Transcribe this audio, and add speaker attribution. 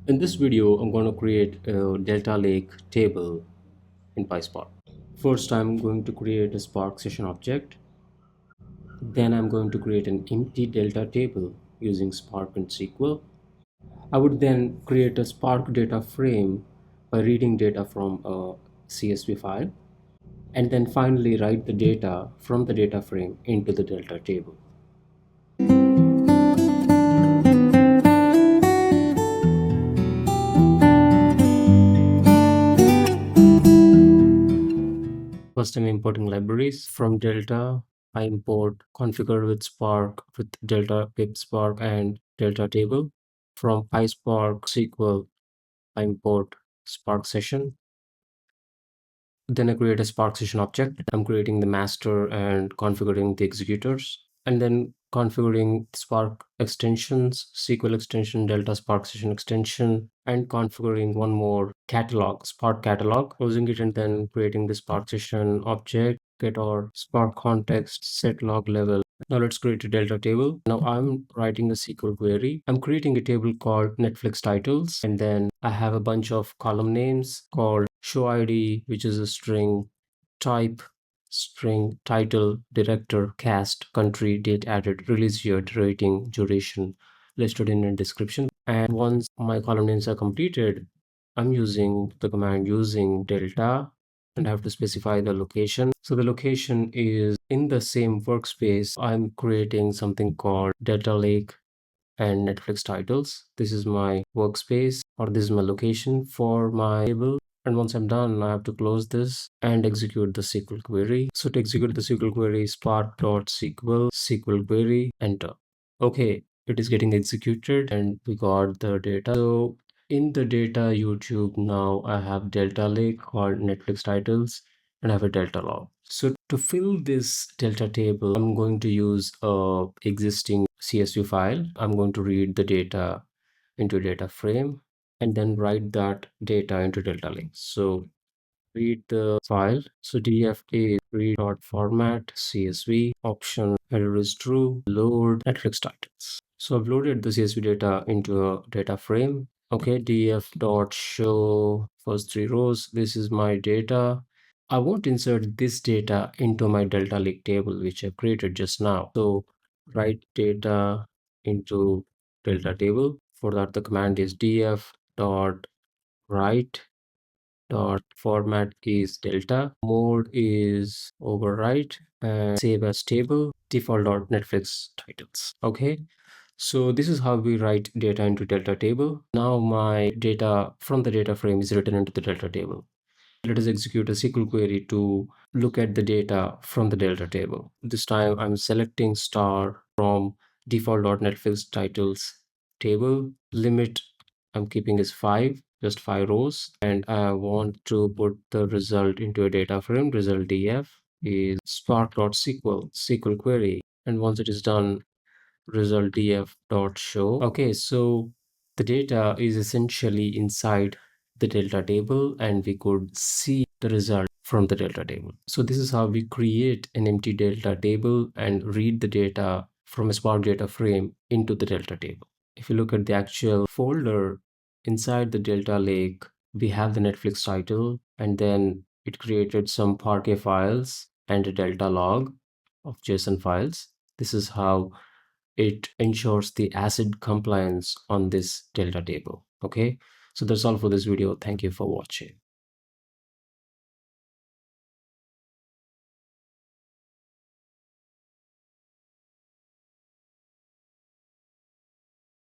Speaker 1: In this video, I'm going to create a Delta Lake table in PySpark. First, I'm going to create a Spark session object. Then I'm going to create an empty Delta table using Spark and SQL. I would then create a Spark data frame by reading data from a CSV file, and then finally write the data from the data frame into the Delta table. First, I'm importing libraries from Delta. I import configure with Spark with Delta pip Spark and Delta table. From PySpark SQL, I import Spark session. Then I create a Spark session object. I'm creating the master and configuring the executors, and then configuring Spark extensions, SQL extension, Delta Spark session extension, and configuring one more catalog, Spark catalog, closing it, and then creating the Spark session object, get our Spark context, set log level. Now let's create a Delta table. Now I'm writing a SQL query. I'm creating a table called Netflix titles, and then I have a bunch of column names called show ID, which is a string, type, string, title, director, cast, country, date added, release year, rating, duration, listed in a description. And once my column names are completed, I'm using the command using delta, and I have to specify the location. So the location is in the same workspace. I'm creating something called Delta Lake and Netflix titles. This is my workspace, or this is my location for my table. And once I'm done, I have to close this and execute the SQL query. So to execute the SQL query, spark.sql, SQL query, enter. Okay, it is getting executed and we got the data. So in the data YouTube, now I have Delta Lake called Netflix titles, and I have a Delta log. So to fill this Delta table, I'm going to use a existing CSV file. I'm going to read the data into data frame and then write that data into Delta Lake. So read the file. So df is read.format CSV, option error is true, load Netflix titles. So I've loaded the CSV data into a data frame. Okay, df dot show first three rows. This is my data. I want to insert this data into my Delta Lake table, which I created just now. So write data into Delta table. For that, the command is df dot write dot format is delta, mode is overwrite, and save as table, default dot Netflix titles. Okay, so this is how we write data into Delta table. Now my data from the data frame is written into the Delta table. Let us execute a SQL query to look at the data from the Delta table. This time I'm selecting star from default.netflix titles table. Limit I'm keeping is 5, just 5 rows. And I want to put the result into a data frame. Result df is spark.sql, SQL query. And once it is done, result df dot show. Okay, so the data is essentially inside the delta table, and we could see the result from the delta table. So this is how we create an empty delta table and read the data from a Spark data frame into the delta table. If you look at the actual folder inside the Delta Lake, we have the Netflix title, and then it created some Parquet files and a delta log of JSON files. This is how it ensures the ACID compliance on this delta table. Okay, so that's all for this video. Thank you for watching.